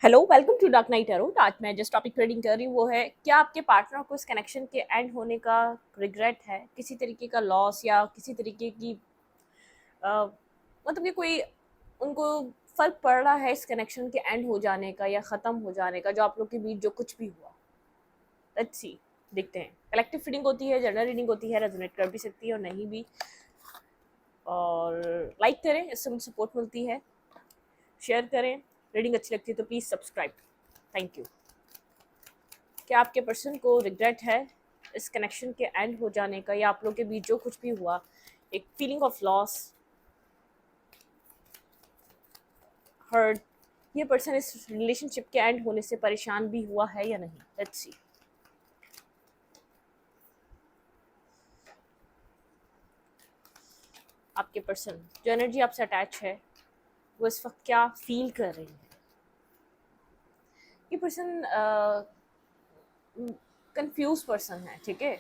Hello, welcome to Dark Night Tarot. आज मैं जिस टॉपिक पर रीडिंग कर रही हूँ वो है, क्या आपके पार्टनर को इस कनेक्शन के एंड होने का रिग्रेट है, किसी तरीके का लॉस या किसी तरीके की मतलब कि कोई उनको फर्क पड़ रहा है इस कनेक्शन के एंड हो जाने का या ख़त्म हो जाने का, जो आप लोग के बीच जो कुछ भी हुआ। लेट्स सी, देखते हैं। कलेक्टिव रीडिंग होती है, जनरल रीडिंग होती है, रेजोनेट कर भी सकती है और नहीं भी। और लाइक करें, इससे मुझे सपोर्ट मिलती है। शेयर करें, रीडिंग अच्छी लगती है तो प्लीज़ सब्सक्राइब। Thank you. क्या आपके पर्सन को रिग्रेट है इस कनेक्शन के एंड हो जाने का, या आप लोग के बीच जो कुछ भी हुआ, एक फीलिंग ऑफ लॉस, हर्ट, ये पर्सन इस रिलेशनशिप के एंड होने से परेशान भी हुआ है या नहीं? Let's see. आपके पर्सन जो एनर्जी आपसे अटैच है वो इस वक्त क्या फील कर रही है? ये पर्सन कंफ्यूज पर्सन है, ठीक है।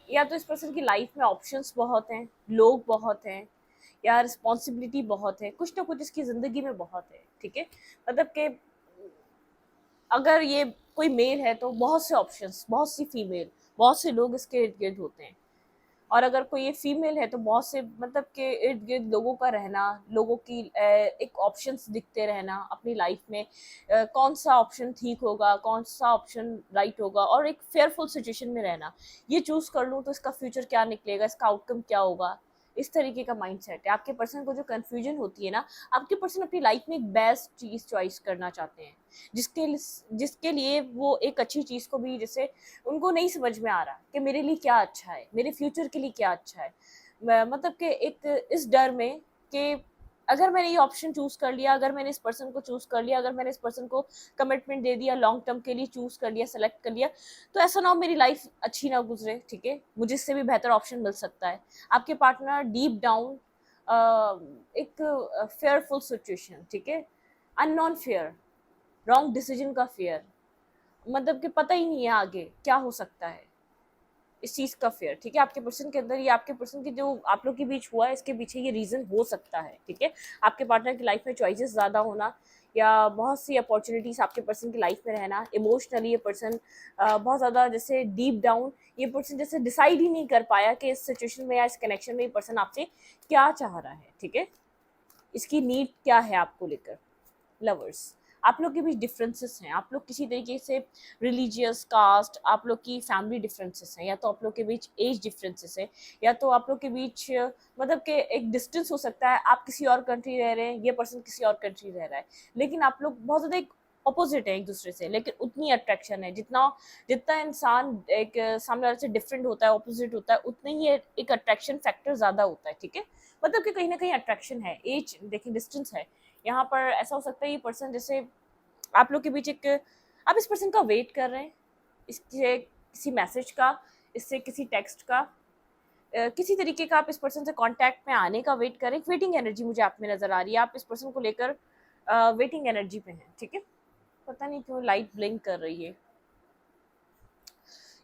या तो इस पर्सन की लाइफ में ऑप्शंस बहुत हैं, लोग बहुत हैं, या रिस्पॉन्सिबिलिटी बहुत है, कुछ ना कुछ इसकी ज़िंदगी में बहुत है, ठीक है। मतलब कि अगर ये कोई मेल है तो बहुत से ऑप्शंस, बहुत सी फीमेल, बहुत से लोग इसके इर्द गिर्द होते हैं। और अगर कोई ये फीमेल है तो बहुत से, मतलब के इर्द गिर्द लोगों का रहना, लोगों की एक ऑप्शंस दिखते रहना अपनी लाइफ में। कौन सा ऑप्शन ठीक होगा, कौन सा ऑप्शन राइट होगा, और एक फेयरफुल सिचुएशन में रहना। ये चूज कर लूँ तो इसका फ्यूचर क्या निकलेगा, इसका आउटकम क्या होगा, इस तरीके का माइंडसेट है आपके पर्सन को। जो कन्फ्यूजन होती है ना, आपके पर्सन अपनी लाइफ में एक बेस्ट चीज़ चॉइस करना चाहते हैं, जिसके लिए वो एक अच्छी चीज़ को भी, जैसे उनको नहीं समझ में आ रहा कि मेरे लिए क्या अच्छा है, मेरे फ्यूचर के लिए क्या अच्छा है। मतलब कि एक इस डर में कि अगर मैंने ये ऑप्शन चूज कर लिया, अगर मैंने इस पर्सन को चूज कर लिया, अगर मैंने इस पर्सन को कमिटमेंट दे दिया, लॉन्ग टर्म के लिए चूज कर लिया, सेलेक्ट कर लिया, तो ऐसा ना हो मेरी लाइफ अच्छी ना गुजरे, ठीक है, मुझे इससे भी बेहतर ऑप्शन मिल सकता है। आपके पार्टनर डीप डाउन एक फेयरफुल सिचुएशन, ठीक है, अननोन फेयर, रॉन्ग डिसीजन का फेयर, मतलब कि पता ही नहीं है आगे क्या हो सकता है, इस चीज़ का फेयर, ठीक है। आपके पर्सन के अंदर, ये आपके पर्सन की जो आप लोग के बीच हुआ है, इसके पीछे ये रीज़न हो सकता है, ठीक है। आपके पार्टनर की लाइफ में चॉइसेस ज़्यादा होना, या बहुत सी अपॉर्चुनिटीज़ आपके पर्सन की लाइफ में रहना। इमोशनली ये पर्सन बहुत ज़्यादा, जैसे डीप डाउन ये पर्सन जैसे डिसाइड ही नहीं कर पाया कि इस सिचुएशन में या इस कनेक्शन में ये पर्सन आपसे क्या चाह रहा है, ठीक है, इसकी नीड क्या है आपको लेकर। लवर्स, आप लोग के बीच डिफरेंसेस हैं, आप लोग किसी तरीके से रिलीजियस, कास्ट, आप लोग की फैमिली डिफरेंसेस हैं, या तो आप लोग के बीच एज डिफरेंसेस है, या तो आप लोग के बीच मतलब कि एक डिस्टेंस हो सकता है। आप किसी और कंट्री रह रहे हैं, ये पर्सन किसी और कंट्री रह रहा है, लेकिन आप लोग बहुत ज़्यादा एक अपोजिट है एक दूसरे से, लेकिन उतनी अट्रैक्शन है। जितना जितना इंसान एक सामने वाले से डिफरेंट होता है, ऑपोजिट होता है, उतना ही एक अट्रैक्शन फैक्टर ज़्यादा होता है, ठीक है। मतलब कि कहीं ना कहीं अट्रैक्शन है। एज देखिए, डिस्टेंस है यहाँ पर। ऐसा हो सकता है ये पर्सन, जैसे आप लोग के बीच एक, आप इस पर्सन का वेट कर रहे हैं, इसके किसी मैसेज का, इससे किसी टेक्स्ट का, किसी तरीके का आप इस पर्सन से कांटेक्ट में आने का वेट करें। वेटिंग एनर्जी मुझे आप में नजर आ रही है, आप इस पर्सन को लेकर वेटिंग एनर्जी पे हैं, ठीक है। पता नहीं क्यों लाइट ब्लिंक कर रही है।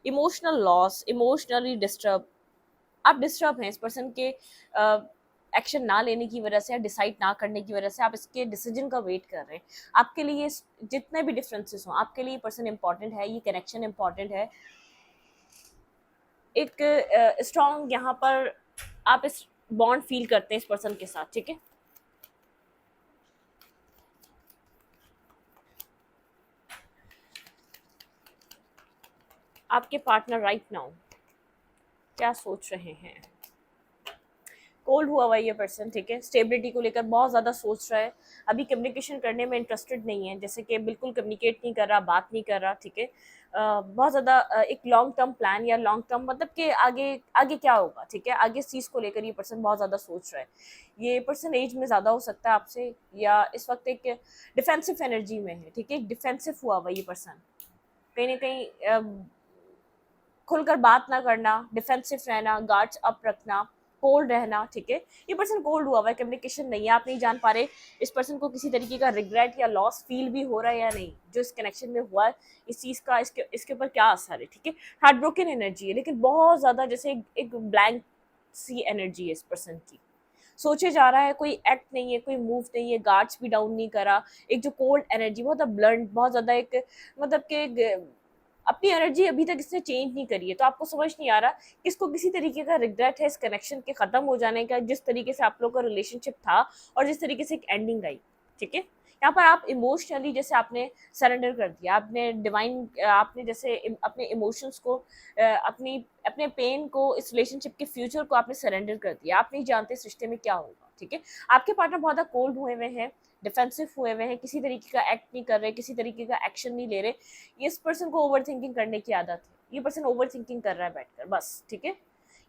इमोशनल लॉस, इमोशनली डिस्टर्ब, आप डिस्टर्ब हैं इस पर्सन के एक्शन ना लेने की वजह से, या डिसाइड ना करने की वजह से। आप इसके डिसीजन का वेट कर रहे हैं। आपके लिए जितने भी डिफरेंसेस हों, आपके लिए पर्सन इंपॉर्टेंट है, ये कनेक्शन इंपॉर्टेंट है। एक स्ट्रॉन्ग यहाँ पर आप इस बॉन्ड फील करते हैं इस पर्सन के साथ, ठीक है। आपके पार्टनर राइट नाउ क्या सोच रहे हैं? कोल्ड हुआ हुआ ये पर्सन, ठीक है, स्टेबिलिटी को लेकर बहुत ज़्यादा सोच रहा है। अभी कम्युनिकेशन करने में इंटरेस्टेड नहीं है, जैसे कि बिल्कुल कम्युनिकेट नहीं कर रहा, बात नहीं कर रहा, ठीक है। बहुत ज़्यादा एक लॉन्ग टर्म प्लान, या लॉन्ग टर्म मतलब कि आगे आगे क्या होगा, ठीक है, आगे इस चीज़ को लेकर ये पर्सन बहुत ज़्यादा सोच रहा है। ये पर्सन एज में ज़्यादा हो सकता है आपसे, या इस वक्त एक डिफेंसिव एनर्जी में है, ठीक है। एक डिफेंसिव हुआ हुआ ये पर्सन, कहीं ना कहीं खुलकर बात ना करना, डिफेंसिव रहना, गार्ड्स अप रखना, कोल्ड रहना, ठीक है। ये पर्सन कोल्ड हुआ हुआ है, कम्युनिकेशन नहीं है, आप नहीं जान पा रहे इस पर्सन को किसी तरीके का रिग्रेट या लॉस फील भी हो रहा है या नहीं, जो इस कनेक्शन में हुआ है, इस चीज़ का इसके ऊपर क्या असर है, ठीक है। हार्ट ब्रोकन एनर्जी है, लेकिन बहुत ज़्यादा जैसे एक ब्लैंक सी एनर्जी है इस पर्सन की। सोचे जा रहा है, कोई एक्ट नहीं है, कोई मूव नहीं है, गार्ड्स भी डाउन नहीं करा, एक जो कोल्ड एनर्जी बहुत ब्लंट, बहुत ज्यादा एक मतलब कि अपनी एनर्जी अभी तक इसने चेंज नहीं करी है, तो आपको समझ नहीं आ रहा कि इसको किसी तरीके का रिग्रेट है इस कनेक्शन के खत्म हो जाने का, जिस तरीके से आप लोग का रिलेशनशिप था और जिस तरीके से एक एंडिंग आई। ठीक है, यहाँ पर आप इमोशनली जैसे आपने सरेंडर कर दिया, आपने डिवाइन, आपने जैसे अपने इमोशंस को, अपनी अपने पेन को, इस रिलेशनशिप के फ्यूचर को आपने सरेंडर कर दिया। आप नहीं जानते इस रिश्ते में क्या होगा। ठीक है, आपके पार्टनर बहुत ज़्यादा कोल्ड हुए हुए हैं, डिफेंसिव हुए हुए हैं, किसी तरीके का एक्ट नहीं कर रहे, किसी तरीके का एक्शन नहीं ले रहे। इस पर्सन को ओवर थिंकिंग करने की आदत है, ये पर्सन ओवर थिंकिंग कर रहा है बैठकर बस। ठीक है,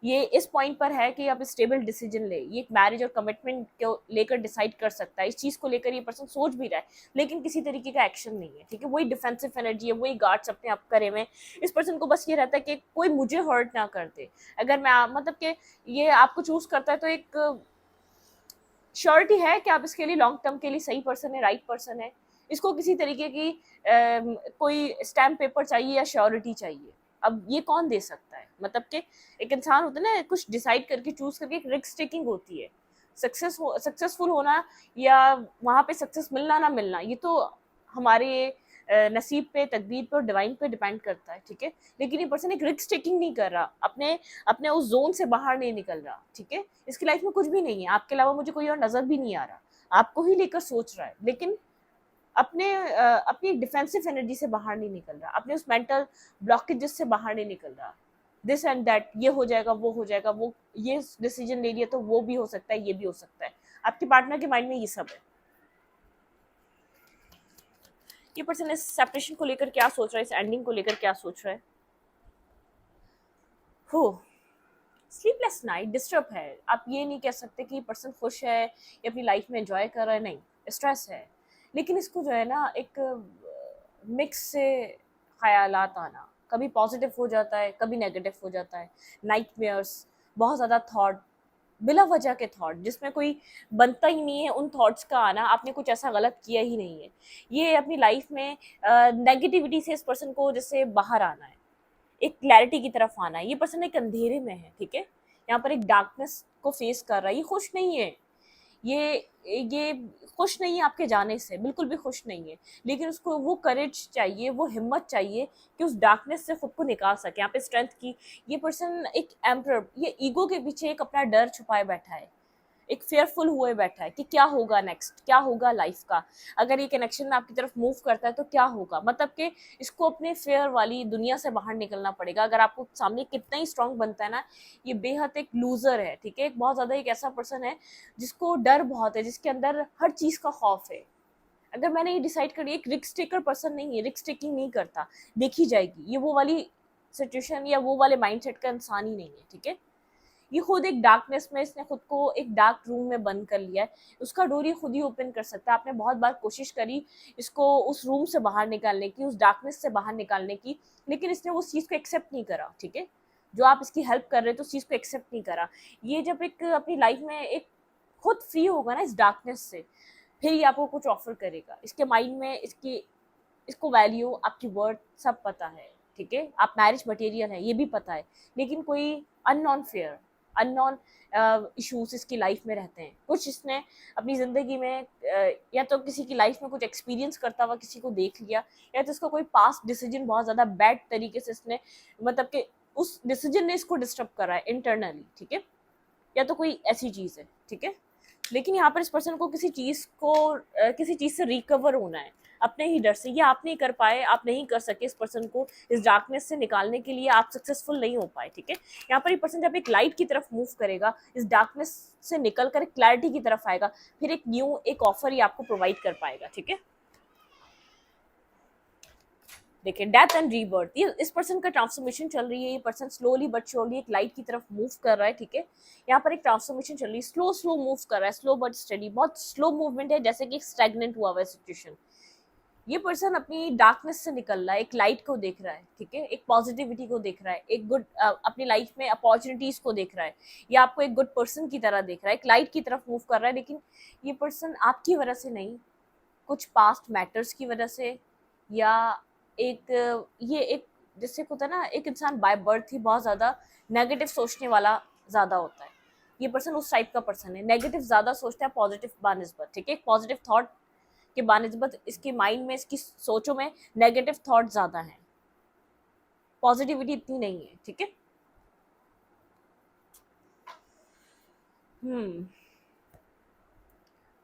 ये इस पॉइंट पर है कि आप स्टेबल डिसीजन ले, ये एक मैरिज और कमिटमेंट को लेकर डिसाइड कर सकता है, इस चीज को लेकर ये पर्सन सोच भी रहा है, लेकिन किसी तरीके का एक्शन नहीं है। ठीक है, वही डिफेंसिव एनर्जी है, वही गार्ड्स अपने आप करे हुए। इस पर्सन को बस ये रहता है कि कोई मुझे हर्ट ना कर दे। अगर मैं मतलब कि ये आपको चूज करता है तो एक श्योरिटी है कि आप इसके लिए लॉन्ग टर्म के लिए सही पर्सन है, राइट पर्सन है। इसको किसी तरीके की कोई स्टैम्प पेपर चाहिए या श्योरिटी चाहिए। अब ये कौन दे सकता है? मतलब कि एक इंसान होता है ना, कुछ डिसाइड करके चूज करके, एक रिस्क टेकिंग होती है। सक्सेसफुल होना या वहां पे सक्सेस मिलना ना मिलना, ये तो हमारे नसीब पे, तकदीर पे और डिवाइन पे डिपेंड करता है। ठीक है, लेकिन ये पर्सन एक रिस्क टेकिंग नहीं कर रहा, अपने अपने उस जोन से बाहर नहीं निकल रहा। ठीक है, इसकी लाइफ में कुछ भी नहीं है, आपके अलावा मुझे कोई और नजर भी नहीं आ रहा, आपको ही लेकर सोच रहा है, लेकिन अपनी डिफेंसिव एनर्जी से बाहर नहीं निकल रहा, अपने उस मेंटल ब्लॉकेजेस से बाहर नहीं निकल रहा। दिस एंड दैट, ये हो जाएगा, वो हो जाएगा, वो ये डिसीजन ले लिया तो वो भी हो सकता है, ये भी हो सकता है। आपके पार्टनर के माइंड में ये सब है। ये पर्सन इस सेपरेशन को लेकर क्या सोच रहा है, इस एंडिंग को लेकर क्या सोच रहा है? हो स्लीपलेस नाइट, डिस्टर्ब है। आप ये नहीं कह सकते कि पर्सन खुश है या अपनी लाइफ में एंजॉय कर रहा है, नहीं, स्ट्रेस है। लेकिन इसको जो है ना, एक मिक्स से ख्यालात आना, कभी पॉजिटिव हो जाता है, कभी नेगेटिव हो जाता है, नाइटमेयर्स, बहुत ज़्यादा थॉट, बिला वजह के थॉट जिसमें कोई बनता ही नहीं है, उन थॉट्स का आना, आपने कुछ ऐसा गलत किया ही नहीं है, ये अपनी लाइफ में नेगेटिविटी से इस पर्सन को जैसे बाहर आना है, एक क्लैरिटी की तरफ आना है। ये पर्सन एक अंधेरे में है। ठीक है, यहाँ पर एक डार्कनेस को फेस कर रहा है, ये खुश नहीं है, ये खुश नहीं है आपके जाने से, बिल्कुल भी खुश नहीं है। लेकिन उसको वो करेज चाहिए, वो हिम्मत चाहिए कि उस डार्कनेस से खुद को निकाल सके। यहाँ पे स्ट्रेंथ की, ये पर्सन एक एम्पर, ये ईगो के पीछे एक अपना डर छुपाए बैठा है, एक फेयरफुल हुए बैठा है कि क्या होगा नेक्स्ट, क्या होगा लाइफ का, अगर ये कनेक्शन आपकी तरफ मूव करता है तो क्या होगा। मतलब कि इसको अपने फेयर वाली दुनिया से बाहर निकलना पड़ेगा। अगर आपको सामने कितना ही स्ट्रांग बनता है ना, ये बेहद एक लूजर है। ठीक है, एक बहुत ज्यादा एक ऐसा पर्सन है जिसको डर बहुत है, जिसके अंदर हर चीज का खौफ है। अगर मैंने ये डिसाइड कर लिया, एक रिस्क टेकर पर्सन नहीं है, रिस्क टेकिंग नहीं करता, देखी जाएगी, ये वो वाली सिचुएशन या वो वाले माइंडसेट का इंसान ही नहीं है। ठीक है, ये खुद एक डार्कनेस में, इसने खुद को एक डार्क रूम में बंद कर लिया है, उसका डोर ये खुद ही ओपन कर सकता है। आपने बहुत बार कोशिश करी इसको उस रूम से बाहर निकालने की, उस डार्कनेस से बाहर निकालने की, लेकिन इसने उस चीज़ को एक्सेप्ट नहीं करा। ठीक है, जो आप इसकी हेल्प कर रहे थे उस चीज़ को एक्सेप्ट नहीं करा। ये जब एक अपनी लाइफ में एक खुद फ्री होगा ना इस डार्कनेस से, फिर ये आपको कुछ ऑफर करेगा। इसके माइंड में इसको वैल्यू, आपकी वर्थ सब पता है। ठीक है, आप मैरिज मटेरियल है ये भी पता है, लेकिन कोई अननोन फेयर, अननोन इश्यूज इसकी लाइफ में रहते हैं। कुछ इसने अपनी ज़िंदगी में या तो किसी की लाइफ में कुछ एक्सपीरियंस करता हुआ किसी को देख लिया, या तो इसका कोई पास्ट डिसीजन बहुत ज़्यादा बैड तरीके से इसने, मतलब कि उस डिसीजन ने इसको डिस्टर्ब करा है इंटरनली। ठीक है, या तो कोई ऐसी चीज़ है। ठीक है, लेकिन यहाँ पर इस पर्सन को किसी चीज़ से रिकवर होना है, अपने ही डर से। ये आप नहीं कर पाए, आप नहीं कर सके इस पर्सन को इस डार्कनेस से निकालने के लिए, आप सक्सेसफुल नहीं हो पाए। ठीक है, यहाँ पर ये पर्सन जब एक लाइट की तरफ मूव करेगा, इस डार्कनेस से निकल कर एक क्लैरिटी की तरफ आएगा, फिर एक न्यू एक ऑफर ये आपको प्रोवाइड कर पाएगा। ठीक है, देखिए डेथ एंड रीबर्थ, ये इस पर्सन का ट्रांसफॉर्मेशन चल रही है। ये पर्सन स्लोली बट श्योरली एक लाइट की तरफ मूव कर रहा है। ठीक है, यहाँ पर एक ट्रांसफॉर्मेशन चल रही है, स्लो स्लो मूव कर रहा है, स्लो बट स्टडी, बहुत स्लो मूवमेंट है, जैसे कि स्टैग्नेंट हुआ हुआ है सिचुएशन। ये पर्सन अपनी डार्कनेस से निकल रहा है, एक लाइट को देख रहा है। ठीक है, एक पॉजिटिविटी को देख रहा है, एक गुड अपनी लाइफ में अपॉर्चुनिटीज को देख रहा है, या आपको एक गुड पर्सन की तरह देख रहा है, एक लाइट की तरफ मूव कर रहा है। लेकिन ये पर्सन आपकी वजह से नहीं, कुछ पास्ट मैटर्स की वजह से, या ये एक, जिससे होता है ना, एक इंसान बाय बर्थ ही बहुत ज़्यादा नेगेटिव सोचने वाला ज़्यादा होता है। ये पर्सन उस टाइप का पर्सन है, नेगेटिव ज्यादा सोचता है पॉजिटिव बानिस्बत, ठीक है। पॉजिटिव थॉट के बानिस्बत इसके माइंड में, इसकी सोचों में नेगेटिव थॉट ज्यादा है, पॉजिटिविटी इतनी नहीं है, ठीक है।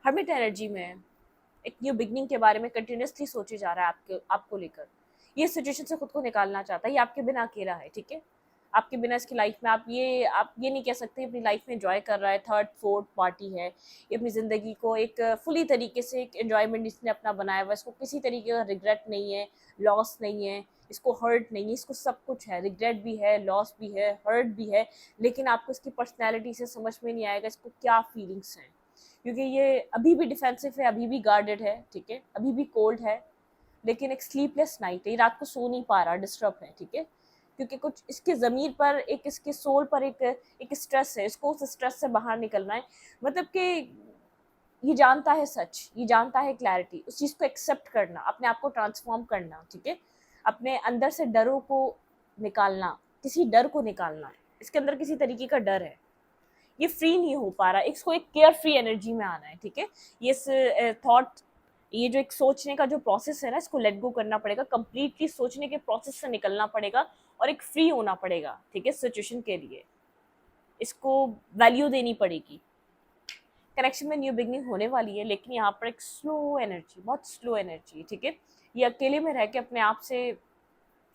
हर्मिट एनर्जी में एक न्यू बिगनिंग के बारे में कंटिन्यूसली सोचे जा रहा है आपको लेकर। ये सिचुएशन से खुद को निकालना चाहता है, ये आपके बिना अकेला है, ठीक है। आपके बिना इसकी लाइफ में आप ये नहीं कह सकते अपनी लाइफ में एंजॉय कर रहा है, थर्ड फोर्थ पार्टी है। ये अपनी ज़िंदगी को एक फुली तरीके से एक एंजॉयमेंट इसने अपना बनाया हुआ, इसको किसी तरीके का रिग्रेट नहीं है, लॉस नहीं है, इसको हर्ट नहीं है, इसको सब कुछ है, रिग्रेट भी है, लॉस भी है, हर्ट भी है, लेकिन आपको इसकी पर्सनैलिटी से समझ में नहीं आएगा इसको क्या फीलिंग्स हैं, क्योंकि ये अभी भी डिफेंसिव है, अभी भी गार्डेड है, ठीक है, अभी भी कोल्ड है, लेकिन एक स्लीपलेस नाइट है, रात को सो नहीं पा रहा, डिस्टर्ब है, ठीक है, क्योंकि कुछ इसके ज़मीर पर, एक इसके सोल पर एक स्ट्रेस है, इसको उस स्ट्रेस से बाहर निकलना है। मतलब कि ये जानता है सच, ये जानता है क्लैरिटी, उस चीज़ को एक्सेप्ट करना, अपने आप को ट्रांसफॉर्म करना, ठीक है, अपने अंदर से डरों को निकालना, किसी डर को निकालना, इसके अंदर किसी तरीके का डर है, ये फ्री नहीं हो पा रहा, इसको एक केयर फ्री एनर्जी में आना है, ठीक है। ये थॉट, ये जो एक सोचने का जो प्रोसेस है ना, इसको लेट गो करना पड़ेगा, कंप्लीटली सोचने के प्रोसेस से निकलना पड़ेगा और एक फ्री होना पड़ेगा, ठीक है, सिचुएशन के लिए इसको वैल्यू देनी पड़ेगी। कनेक्शन में न्यू बिगनिंग होने वाली है, लेकिन यहाँ पर एक स्लो एनर्जी, बहुत स्लो एनर्जी, ठीक है। ये अकेले में रह के अपने आप से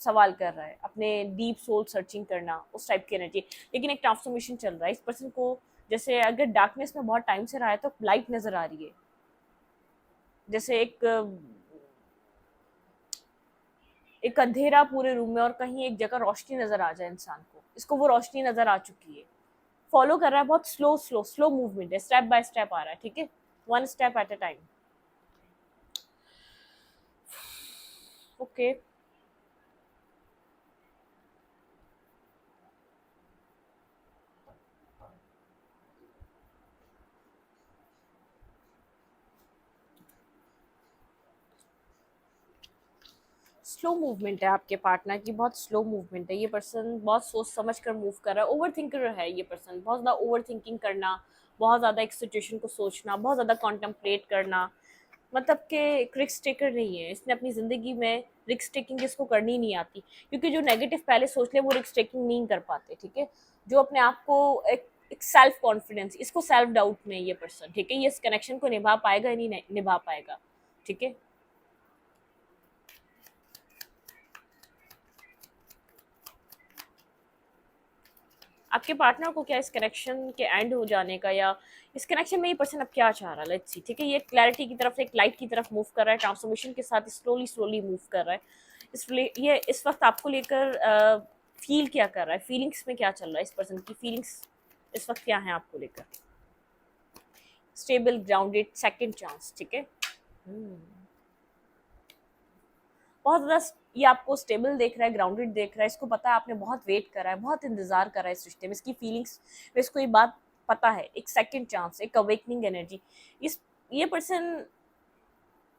सवाल कर रहा है, अपने डीप सोल सर्चिंग करना, उस टाइप की एनर्जी, लेकिन एक ट्रांसफॉर्मेशन चल रहा है इस पर्सन को। जैसे अगर डार्कनेस में बहुत टाइम से रहा है तो लाइट नजर आ रही है, जैसे एक अंधेरा पूरे रूम में और कहीं एक जगह रोशनी नजर आ जाए इंसान को, इसको वो रोशनी नजर आ चुकी है, फॉलो कर रहा है, बहुत स्लो स्लो स्लो मूवमेंट है, स्टेप बाय स्टेप आ रहा है, ठीक है, one step at a time. Okay, slow movement है आपके पार्टनर की, बहुत स्लो मूवमेंट है, ये पर्सन बहुत सोच समझ कर मूव कर रहा है, ओवर थिंकर है ये पर्सन, बहुत ज़्यादा ओवर थिंकिंग करना, बहुत ज़्यादा एक सिचुएशन को सोचना, बहुत ज़्यादा कॉन्टम्पलेट करना, मतलब कि एक रिस्क टेकर नहीं है, इसने अपनी ज़िंदगी में रिस्क टेकिंग इसको करनी नहीं आती, क्योंकि जो नेगेटिव पहले सोच ले वो रिस्क टेकिंग नहीं कर पाते, ठीक है। जो अपने आप को एक सेल्फ कॉन्फिडेंस, इसको सेल्फ डाउट में ये पर्सन, ठीक है, ये इस कनेक्शन को निभा पाएगा या नहीं निभा पाएगा, ठीक है। आपके पार्टनर को क्या इस कनेक्शन के एंड हो जाने का, या इस कनेक्शन में ये पर्सन अब क्या चाह रहा है, लेट्स सी, ठीक है। ये क्लैरिटी की तरफ, एक लाइट की तरफ मूव कर रहा है, ट्रांसफॉर्मेशन के साथ स्लोली स्लोली मूव कर रहा है। ये इस वक्त आपको लेकर फील क्या कर रहा है, फीलिंग्स में क्या चल रहा है, इस पर्सन की फीलिंग्स इस वक्त क्या है आपको लेकर। स्टेबल, ग्राउंडेड, सेकंड चांस, ठीक है। बहुत ज़्यादा ये आपको स्टेबल देख रहा है, ग्राउंडेड देख रहा है, इसको पता है आपने बहुत वेट करा है, बहुत इंतजार करा है इस रिश्ते में, इसकी फीलिंग्स में इसको ये बात पता है, एक सेकंड चांस, एक अवेकनिंग एनर्जी। इस ये पर्सन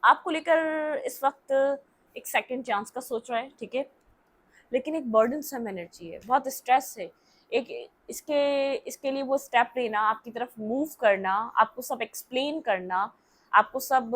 आपको लेकर इस वक्त एक सेकंड चांस का सोच रहा है, ठीक है, लेकिन एक बर्डन सम एनर्जी है, बहुत स्ट्रेस है, एक इसके लिए वो स्टेप लेना, आपकी तरफ मूव करना, आपको सब एक्सप्लेन करना, आपको सब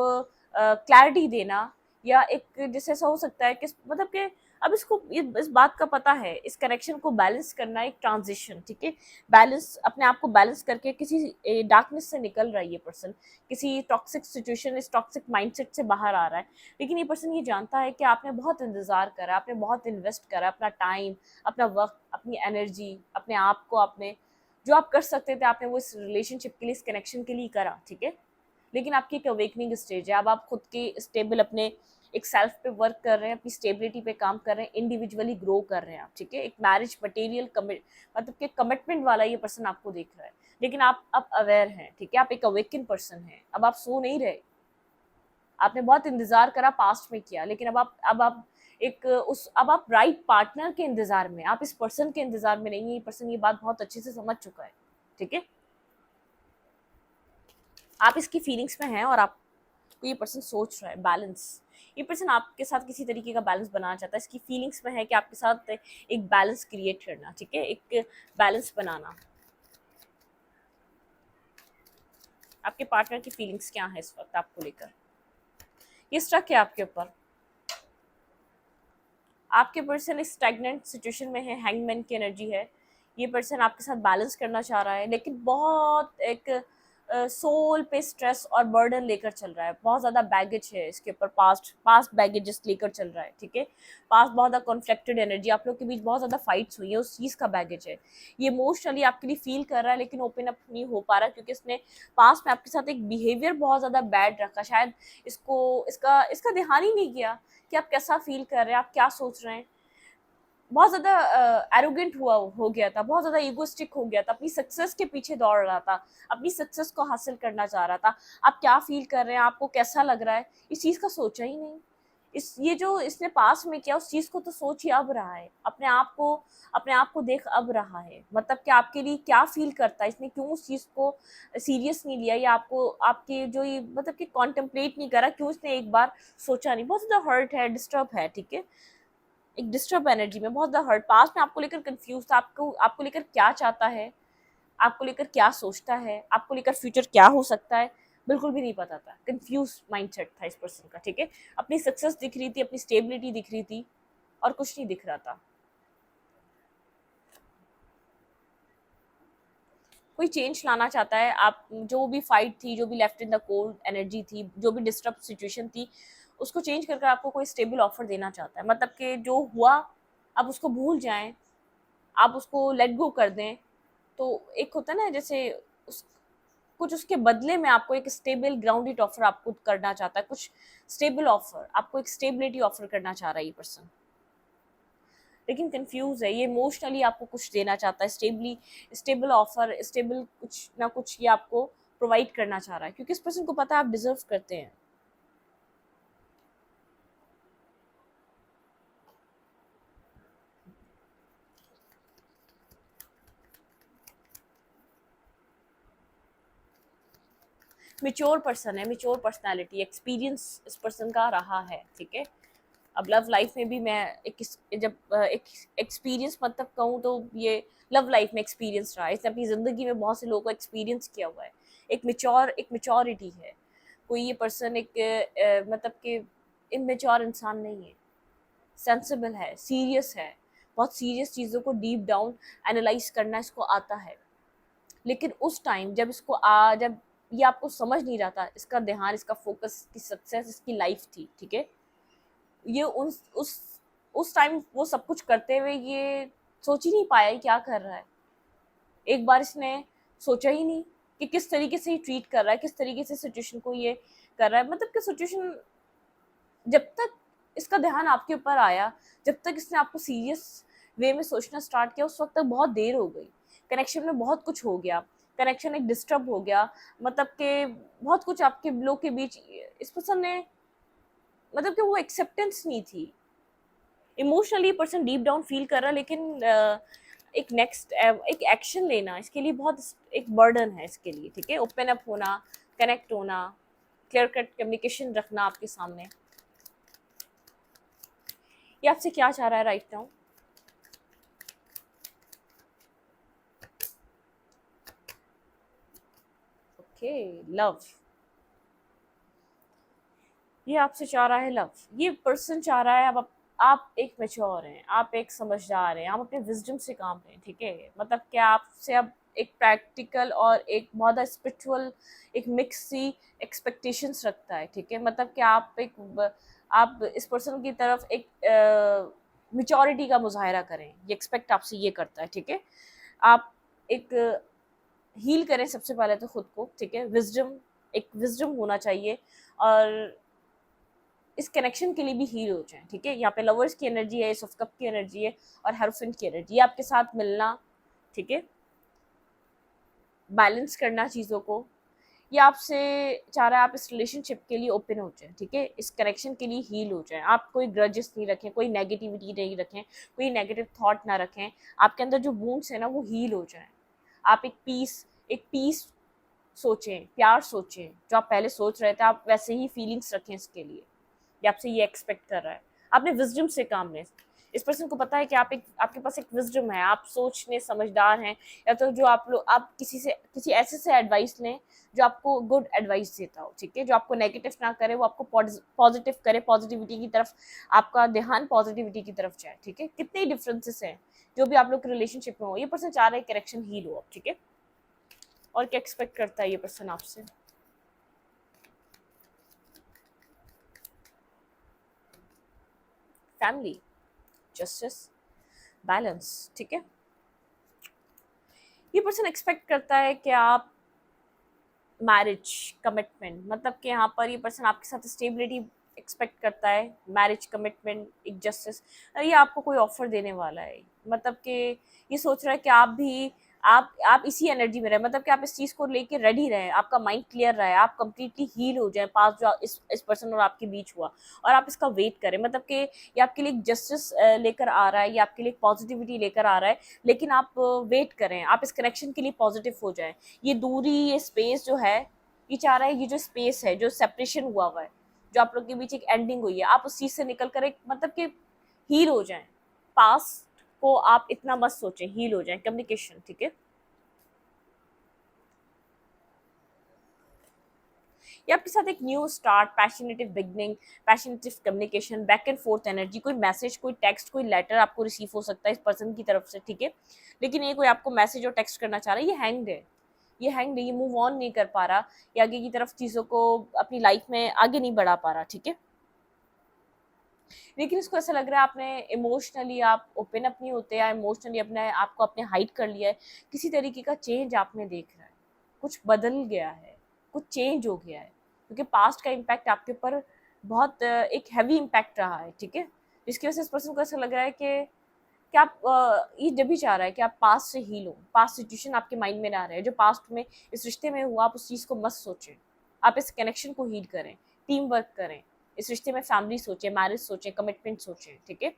क्लैरिटी देना, या एक जैसे ऐसा हो सकता है कि मतलब कि अब इसको इस बात का पता है, इस कनेक्शन को बैलेंस करना, एक ट्रांजिशन, ठीक है, बैलेंस, अपने आप को बैलेंस करके किसी डार्कनेस से निकल रहा है ये पर्सन, किसी टॉक्सिक सिचुएशन, इस टॉक्सिक माइंडसेट से बाहर आ रहा है। लेकिन ये पर्सन ये जानता है कि आपने बहुत इंतज़ार करा, आपने बहुत इन्वेस्ट करा, अपना टाइम, अपना वक्त, अपनी एनर्जी, अपने आप को, आपने जो आप कर सकते थे आपने वो इस रिलेशनशिप के लिए, इस कनेक्शन के लिए करा, ठीक है। लेकिन आपकी एक अवेकनिंग स्टेज है, अब आप खुद के स्टेबल, अपने एक सेल्फ पे वर्क कर रहे हैं, अपनी स्टेबिलिटी पे काम कर रहे हैं, इंडिविजुअली ग्रो कर रहे हैं आप, ठीक है। एक मैरिज मटेरियल मतलब कि कमिटमेंट वाला ये पर्सन आपको देख रहा है, लेकिन आप अब अवेयर हैं, ठीक है, आप एक अवेकन पर्सन हैं, अब आप सो नहीं रहे, आपने बहुत इंतजार करा, पास्ट में किया, लेकिन अब आप राइट पार्टनर के इंतजार में, आप इस पर्सन के इंतजार में नहीं है, ये पर्सन ये बात बहुत अच्छे से समझ चुका है, ठीक है। आप इसकी फीलिंग्स में हैं और आपको ये पर्सन सोच रहा है बैलेंस, ये पर्सन आपके साथ किसी तरीके का बैलेंस बनाना चाहता है, इसकी फीलिंग्स में है कि आपके साथ एक बैलेंस क्रिएट करना, ठीक है, एक बैलेंस बनाना। आपके पार्टनर की फीलिंग्स क्या है इस वक्त आपको लेकर? ये स्ट्रक है आपके ऊपर। आपके पर्सन इस स्टैग्नेंट सिचुएशन में है, हैंगमैन की एनर्जी है। ये पर्सन आपके साथ बैलेंस करना चाह रहा है, लेकिन बहुत एक सोल पे स्ट्रेस और बर्डन लेकर चल रहा है। बहुत ज़्यादा बैगेज है इसके ऊपर, पास्ट पास्ट बैगेजेस लेकर चल रहा है, ठीक है। पास्ट बहुत ज़्यादा कॉन्फ्लिक्टेड एनर्जी, आप लोग के बीच बहुत ज़्यादा फाइट्स हुई है, उस चीज़ का बैगेज है। ये इमोशनली आपके लिए फील कर रहा है, लेकिन ओपन अप नहीं हो पा रहा, क्योंकि इसने पास्ट में आपके साथ एक बिहेवियर बहुत ज़्यादा बैड रखा। शायद इसको इसका इसका ध्यान ही नहीं किया कि आप कैसा फील कर रहे हैं, आप क्या सोच रहे हैं। बहुत ज़्यादा एरोगेंट हुआ हो गया था, बहुत ज़्यादा ईगोइस्टिक हो गया था, अपनी सक्सेस के पीछे दौड़ रहा था, अपनी सक्सेस को हासिल करना चाह रहा था। आप क्या फील कर रहे हैं, आपको कैसा लग रहा है, इस चीज़ का सोचा ही नहीं। इस ये जो इसने पास में किया, उस चीज़ को तो सोच ही अब रहा है, अपने आप को देख अब रहा है। मतलब कि आपके लिए क्या फील करता है, इसने क्यों उस चीज़ को सीरियस नहीं लिया, या आपको आपके जो ये मतलब कि कॉन्टेम्पलेट नहीं करा, क्यों इसने एक बार सोचा नहीं। बहुत ज़्यादा हर्ट है, डिस्टर्ब है, ठीक है। एक डिस्टर्ब एनर्जी में, बहुत ज़्यादा हर्ट। पास्ट में आपको लेकर कंफ्यूज था, आपको आपको लेकर क्या चाहता है, आपको लेकर क्या सोचता है, आपको लेकर फ्यूचर क्या हो सकता है, बिल्कुल भी नहीं पता था। कंफ्यूज माइंडसेट था इस पर्सन का, ठीक है। अपनी सक्सेस दिख रही थी, अपनी स्टेबिलिटी दिख रही थी, और कुछ नहीं दिख रहा था। कोई चेंज लाना चाहता है। आप जो भी फाइट थी, जो भी left in the cold energy थी, जो भी डिस्टर्ब सिचुएशन थी, उसको चेंज कर आपको कोई स्टेबल ऑफर देना चाहता है। मतलब कि जो हुआ आप उसको भूल जाएं, आप उसको लेट गो कर दें। तो एक होता है ना, जैसे उस कुछ उसके बदले में आपको एक स्टेबल ग्राउंडेड ऑफर आपको करना चाहता है, कुछ स्टेबल ऑफर, आपको एक स्टेबिलिटी ऑफर करना चाह रहा है ये पर्सन, लेकिन कंफ्यूज है। ये इमोशनली आपको कुछ देना चाहता है, स्टेबल ऑफर, स्टेबल कुछ ना कुछ ये आपको प्रोवाइड करना चाह रहा है, क्योंकि इस पर्सन को पता है आप डिजर्व करते हैं। मेच्योर पर्सन है, मेच्योर पर्सनालिटी, एक्सपीरियंस इस पर्सन का रहा है, ठीक है। अब लव लाइफ में भी मैं एक एक्सपीरियंस मतलब कहूँ तो ये लव लाइफ में एक्सपीरियंस रहा है। इसने अपनी ज़िंदगी में बहुत से लोगों को एक्सपीरियंस किया हुआ है। एक मेच्योरिटी है। कोई ये पर्सन एक मतलब कि इमेच्योर इंसान नहीं है, सेंसिबल है, सीरियस है। बहुत सीरियस चीज़ों को डीप डाउन एनालाइज करना इसको आता है। लेकिन उस टाइम जब ये आपको समझ नहीं रहा था, इसका ध्यान, इसका फोकस, इसकी सक्सेस, इसकी लाइफ थी, ठीक है। ये उस टाइम वो सब कुछ करते हुए ये सोच ही नहीं पाया ये क्या कर रहा है। एक बार इसने सोचा ही नहीं कि किस तरीके से ये ट्रीट कर रहा है, किस तरीके से सिचुएशन को ये कर रहा है। मतलब कि सिचुएशन, जब तक इसका ध्यान आपके ऊपर आया, जब तक इसने आपको सीरियस वे में सोचना स्टार्ट किया, उस वक्त तक बहुत देर हो गई। कनेक्शन में बहुत कुछ हो गया, कनेक्शन एक डिस्टर्ब हो गया। मतलब कि बहुत कुछ आपके लोग के बीच इस पर्सन ने, मतलब कि वो एक्सेप्टेंस नहीं थी। Emotionally person deep down feel कर रहा है, लेकिन एक एक्शन लेना इसके लिए बहुत एक बर्डन है इसके लिए, ठीक है। ओपन अप होना, कनेक्ट होना, क्लियर कट कम्युनिकेशन रखना आपके सामने। ये आपसे क्या चाह रहा है राइट नाउ? Okay, love. ये आपसे चाह रहा है लव। ये पर्सन चाह रहा है आप एक मैच्योर हैं, आप एक समझदार हैं, आप अपने विजडम से काम लें, ठीक है। मतलब क्या आपसे अब एक प्रैक्टिकल और एक बहुत स्पिरिचुअल, एक मिक्स सी एक्सपेक्टेशंस रखता है, ठीक है। मतलब कि आप इस पर्सन की तरफ एक मेच्योरिटी का मुजाहरा करें, ये एक्सपेक्ट आपसे ये करता है, ठीक है। आप एक हील करें सबसे पहले तो खुद को, ठीक है। एक विजडम होना चाहिए, और इस कनेक्शन के लिए भी हील हो जाए, ठीक है। यहाँ पे लवर्स की एनर्जी है, एस ऑफ कप की एनर्जी है, और हेरोफेंट की एनर्जी है। आपके साथ मिलना, ठीक है, बैलेंस करना चीज़ों को। ये आपसे चाह रहा है आप इस रिलेशनशिप के लिए ओपन हो जाए, ठीक है। इस कनेक्शन के लिए हील हो जाए। आप कोई ग्रजेस नहीं रखें, कोई नेगेटिविटी नहीं रखें, कोई नेगेटिव थॉट ना रखें। आपके अंदर जो वूंड्स है ना, वो हील हो जाए। आप एक पीस सोचें, प्यार सोचें, जो आप पहले सोच रहे थे, आप वैसे ही फीलिंग्स रखें इसके लिए। ये आपसे ये एक्सपेक्ट कर रहा है। आपने विजडम से काम लें, इस पर्सन को पता है कि आपके पास एक विजडम है, आप सोचने समझदार हैं, या तो जो आप किसी ऐसे से एडवाइस लें जो आपको गुड एडवाइस देता हो, ठीक है, जो आपको नेगेटिव ना करे, वो आपको पॉजिटिव करे, पॉजिटिविटी की तरफ आपका ध्यान पॉजिटिविटी की तरफ जाए, ठीक है। कितने डिफरेंसेस हैं जो भी आप लोग के रिलेशनशिप में हो, ये पर्सन चाह रहा है करेक्शन हील हो, ठीक है। और क्या एक्सपेक्ट करता है ये पर्सन आपसे? फैमिली, जस्टिस, बैलेंस, ठीक है। ये पर्सन एक्सपेक्ट करता है कि आप मैरिज कमिटमेंट, मतलब कि यहाँ पर ये पर्सन आपके साथ स्टेबिलिटी एक्सपेक्ट करता है, मैरिज कमिटमेंट, एक जस्टिस, ये आपको कोई ऑफर देने वाला है। मतलब कि ये सोच रहा है कि आप भी आप इसी एनर्जी में रहे, मतलब कि आप इस चीज़ को लेके रेडी रहे, आपका माइंड क्लियर रहे, आप कंप्लीटली हील हो जाए पास जो इस पर्सन और आपके बीच हुआ, और आप इसका वेट करें। मतलब कि ये आपके लिए जस्टिस लेकर आ रहा है, ये आपके लिए पॉजिटिविटी लेकर आ रहा है, लेकिन आप वेट करें, आप इस कनेक्शन के लिए पॉजिटिव हो जाएं। ये दूरी, ये स्पेस जो है, ये चाह रहा है, ये जो स्पेस है, जो सेपरेशन हुआ है, जो आप लोग के बीच एक एंडिंग हुई है, आप उस चीज से निकल कर एक मतलब कि हील हो जाएं। पास्ट को आप इतना मत सोचें, हील हो जाएं। कम्युनिकेशन, ठीक है। ये आपके साथ एक new start, passionate beginning, passionate communication, back and forth energy, कोई मैसेज, कोई टेक्स्ट, कोई लेटर आपको रिसीव हो सकता है इस पर्सन की तरफ से, ठीक है। लेकिन ये कोई आपको मैसेज और टेक्स्ट करना चाह रहा है, ये हैंग्ड है, ये मूव ऑन नहीं कर पा रहा, ये आगे की तरफ चीज़ों को अपनी लाइफ में आगे नहीं बढ़ा पा रहा, ठीक है। लेकिन इसको ऐसा लग रहा है आपने इमोशनली आप ओपन अप नहीं होते, या इमोशनली अपने आपको अपने हाइड कर लिया है, किसी तरीके का चेंज आप में देख रहा है, कुछ बदल गया है, कुछ चेंज हो गया है, क्योंकि पास्ट का इम्पैक्ट आपके ऊपर बहुत एक हैवी इम्पैक्ट रहा है, ठीक है। जिसकी वजह से इस पर्सन को ऐसा लग रहा है कि आप ये जब भी चाह रहा है कि आप पास्ट से हील हो, पास्ट सिचुएशन आपके माइंड में ना रहे, जो पास्ट में इस रिश्ते में हुआ आप उस चीज़ को मत सोचें, आप इस कनेक्शन को हील करें, टीम वर्क करें, इस रिश्ते में फैमिली सोचें, मैरिज सोचें, कमिटमेंट सोचें, ठीक है।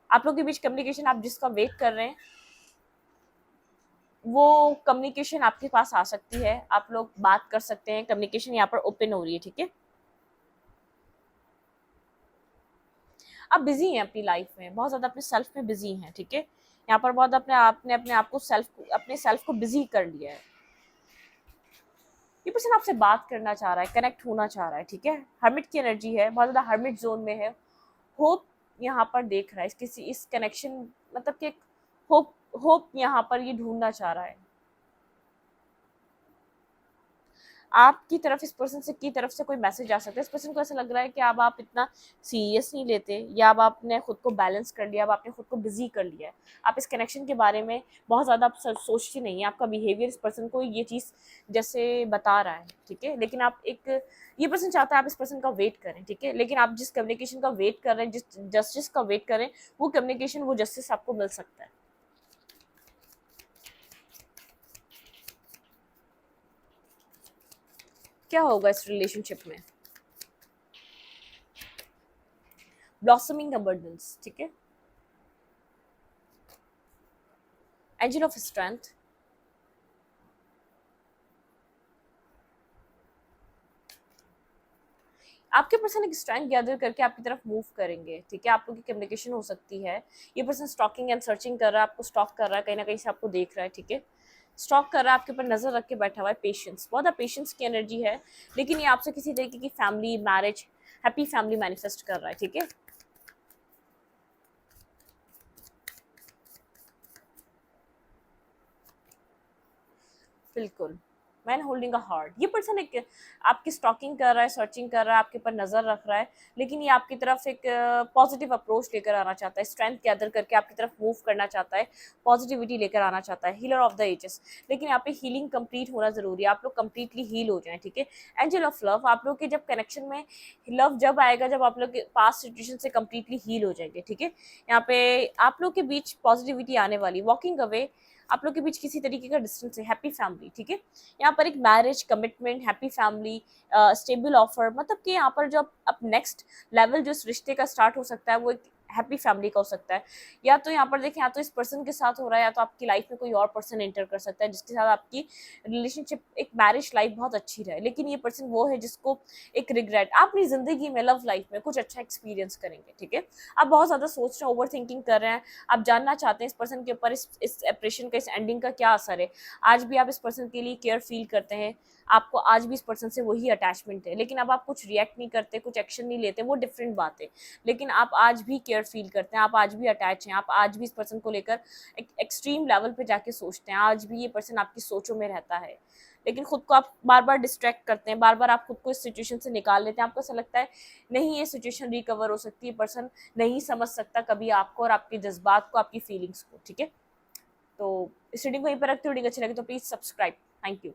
आप लोग के बीच कम्युनिकेशन, आप जिसका वेट कर रहे हैं, वो कम्युनिकेशन आपके पास आ सकती है, आप लोग बात कर सकते हैं, कम्युनिकेशन यहाँ पर ओपन हो रही है, ठीक है। आप बिजी हैं अपनी लाइफ में, बहुत ज़्यादा अपने सेल्फ में बिजी हैं, ठीक है। यहाँ पर बहुत अपने आप को अपने सेल्फ को बिजी कर लिया है। ये पर्सन आपसे बात करना चाह रहा है, कनेक्ट होना चाह रहा है, ठीक है। हर्मिट की एनर्जी है, बहुत ज़्यादा हर्मिट जोन में है, होप यहाँ पर देख रहा है, इस कनेक्शन, मतलब कि होप होप यहाँ पर ये ढूंढना चाह रहा है। आपकी तरफ इस पर्सन से की तरफ से कोई मैसेज आ सकता है। इस पर्सन को ऐसा लग रहा है कि अब आप इतना सीरियस नहीं लेते, या अब आपने खुद को बैलेंस कर लिया, अब आपने खुद को बिजी कर लिया है, आप इस कनेक्शन के बारे में बहुत ज़्यादा आप सोचते नहीं है। आपका बिहेवियर इस पर्सन को ये चीज़ जैसे बता रहा है, ठीक है। लेकिन आप एक ये पर्सन चाहता है आप इस पर्सन का वेट करें, ठीक है। लेकिन आप जिस कम्युनिकेशन का वेट कर रहे हैं, जिस जस्टिस का वेट करें, वो कम्युनिकेशन, वो जस्टिस आपको मिल सकता है। क्या होगा इस रिलेशनशिप में? ब्लॉसमिंग अबंडेंस, ठीक है। एंजल ऑफ स्ट्रेंथ, आपके पर्सन एक स्ट्रेंथ गैदर करके आपकी तरफ मूव करेंगे, ठीक है। आप लोगों की कम्युनिकेशन हो सकती है, ये पर्सन स्टॉकिंग एंड सर्चिंग कर रहा है, आपको स्टॉक कर रहा है, कहीं ना कहीं से आपको देख रहा है, ठीक है। स्टॉक कर रहा है, आपके ऊपर नजर रख के बैठा हुआ है, पेशेंस, बहुत ज़्यादा पेशेंस की एनर्जी है। लेकिन ये आपसे किसी तरीके की family, marriage, happy family manifest कर रहा है, ठीक है। बिल्कुल, मैन होल्डिंग अ हार्ट, ये पर्सन एक आपकी स्टॉकिंग कर रहा है, सर्चिंग कर रहा है, आपके ऊपर नज़र रख रहा है, लेकिन ये आपकी तरफ एक पॉजिटिव अप्रोच लेकर आना चाहता है, स्ट्रेंथ गैदर करके आपकी तरफ मूव करना चाहता है, पॉजिटिविटी लेकर आना चाहता है, हीलर ऑफ द एजेस। लेकिन यहाँ पे हीलिंग कंप्लीट होना जरूरी है, आप लोग कंप्लीटली हील हो जाएं, ठीक है। एंजल ऑफ लव, आप लोग के जब कनेक्शन में लव जब आएगा, जब आप लोग पास्ट सिचुएशन से कंप्लीटली हील हो जाएंगे, ठीक है। यहाँ पे आप लोग के बीच पॉजिटिविटी आने वाली, वॉकिंग अवे, आप लोग के बीच किसी तरीके का डिस्टेंस है, हैप्पी फैमिली, ठीक है। यहाँ पर एक marriage, commitment, happy family, stable offer, मतलब कि यहाँ पर जो अब नेक्स्ट लेवल जो इस रिश्ते का स्टार्ट हो सकता है, वो एक हैप्पी फैमिली का हो सकता है, या तो यहाँ पर देखें या तो इस पर्सन के साथ हो रहा है या तो आपकी लाइफ में कोई और पर्सन एंटर कर सकता है जिसके साथ आपकी रिलेशनशिप, एक मैरिज लाइफ बहुत अच्छी रहे, लेकिन ये पर्सन वो है जिसको एक रिग्रेट, आप अपनी जिंदगी में लव लाइफ में कुछ अच्छा एक्सपीरियंस करेंगे, ठीक है। आप बहुत ज्यादा सोच रहे हैं, ओवर थिंकिंग कर रहे हैं, आप जानना चाहते हैं इस पर्सन के ऊपर इस सेपरेशन का, इस एंडिंग का क्या असर है। आज भी आप इस पर्सन के लिए केयर फील करते हैं, आपको आज भी इस पर्सन से वही अटैचमेंट है, लेकिन अब आप कुछ रिएक्ट नहीं करते, कुछ एक्शन नहीं लेते, वो डिफरेंट बात है। लेकिन आप आज भी केयर फील करते हैं, आप आज भी अटैच हैं, आप आज भी इस पर्सन को लेकर एक एक्सट्रीम लेवल पे जाके सोचते हैं, आज भी ये पर्सन आपकी सोचों में रहता है, लेकिन खुद को आप बार बार डिस्ट्रैक्ट करते हैं, बार बार आप खुद को इस सिचुएशन से निकाल लेते हैं। आपको ऐसा लगता है नहीं ये सिचुएशन रिकवर हो सकती है, पर्सन नहीं समझ सकता कभी आपको और आपके जज्बात को, आपकी फीलिंग्स को, ठीक है। तो इस रीडिंग को यहीं पर रखते, रीडिंग अच्छी लगे तो प्लीज सब्सक्राइब। Thank you.